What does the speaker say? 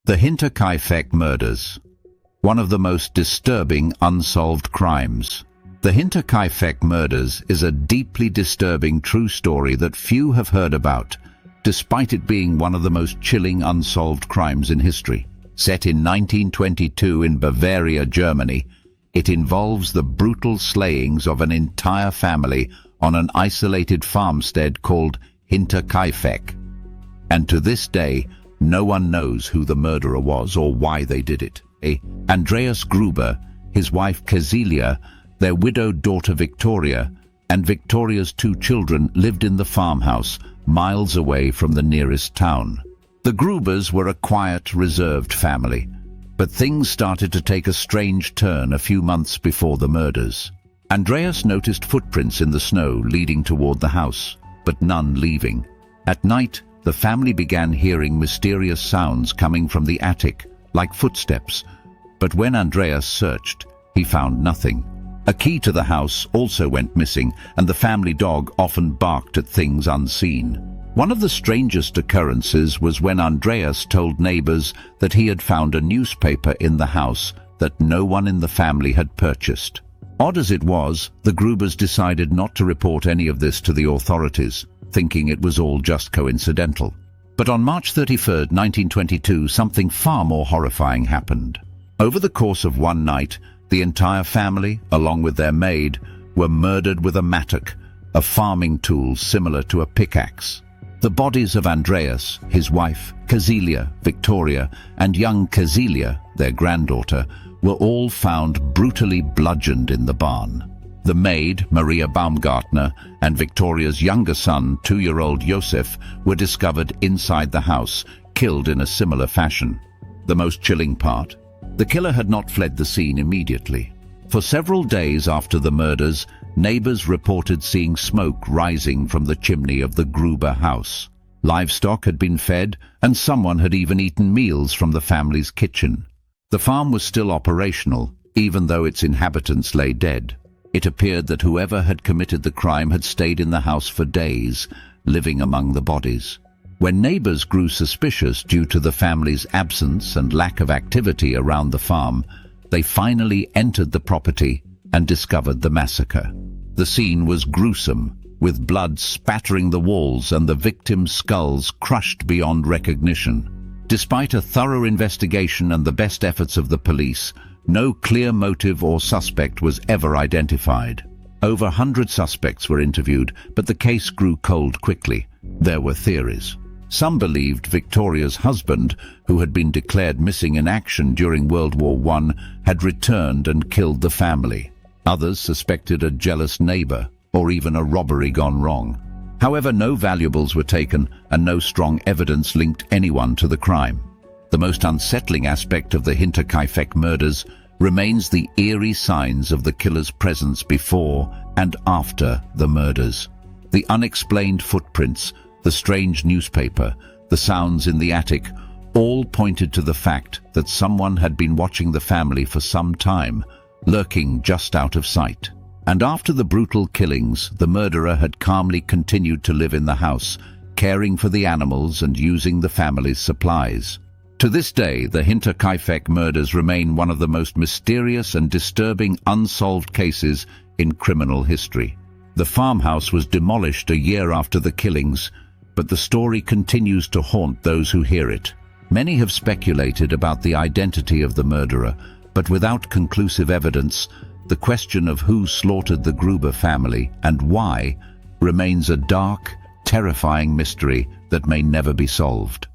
The Hinterkaifeck Murders. One of the most disturbing unsolved crimes. The Hinterkaifeck Murders is a deeply disturbing true story that few have heard about, despite it being one of the most chilling unsolved crimes in history. Set in 1922 in Bavaria, Germany, it involves the brutal slayings of an entire family on an isolated farmstead called Hinterkaifeck. And to this day, no one knows who the murderer was or why they did it. Andreas Gruber, his wife Cecilia, their widowed daughter Victoria, and Victoria's 2 children lived in the farmhouse, miles away from the nearest town. The Grubers were a quiet, reserved family, but things started to take a strange turn a few months before the murders. Andreas noticed footprints in the snow leading toward the house, but none leaving. At night, the family began hearing mysterious sounds coming from the attic, like footsteps, but when Andreas searched, he found nothing. A key to the house also went missing, and the family dog often barked at things unseen. One of the strangest occurrences was when Andreas told neighbors that he had found a newspaper in the house that no one in the family had purchased. Odd as it was, the Grubers decided not to report any of this to the authorities, thinking it was all just coincidental. But on March 31, 1922, something far more horrifying happened. Over the course of one night, the entire family, along with their maid, were murdered with a mattock, a farming tool similar to a pickaxe. The bodies of Andreas, his wife, Cecilia, Victoria, and young Cecilia, their granddaughter, were all found brutally bludgeoned in the barn. The maid, Maria Baumgartner, and Victoria's younger son, 2-year-old Josef, were discovered inside the house, killed in a similar fashion. The most chilling part? The killer had not fled the scene immediately. For several days after the murders, neighbors reported seeing smoke rising from the chimney of the Gruber house. Livestock had been fed, and someone had even eaten meals from the family's kitchen. The farm was still operational, even though its inhabitants lay dead. It appeared that whoever had committed the crime had stayed in the house for days, living among the bodies. When neighbors grew suspicious due to the family's absence and lack of activity around the farm, they finally entered the property and discovered the massacre. The scene was gruesome, with blood spattering the walls and the victims' skulls crushed beyond recognition. Despite a thorough investigation and the best efforts of the police, no clear motive or suspect was ever identified. Over 100 suspects were interviewed, but the case grew cold quickly. There were theories. Some believed Victoria's husband, who had been declared missing in action during World War I, had returned and killed the family. Others suspected a jealous neighbor or even a robbery gone wrong. However, no valuables were taken and no strong evidence linked anyone to the crime. The most unsettling aspect of the Hinterkaifeck murders remains the eerie signs of the killer's presence before and after the murders. The unexplained footprints, the strange newspaper, the sounds in the attic, all pointed to the fact that someone had been watching the family for some time, lurking just out of sight. And after the brutal killings, the murderer had calmly continued to live in the house, caring for the animals and using the family's supplies. To this day, the Hinterkaifeck murders remain one of the most mysterious and disturbing unsolved cases in criminal history. The farmhouse was demolished a year after the killings, but the story continues to haunt those who hear it. Many have speculated about the identity of the murderer, but without conclusive evidence, the question of who slaughtered the Gruber family and why remains a dark, terrifying mystery that may never be solved.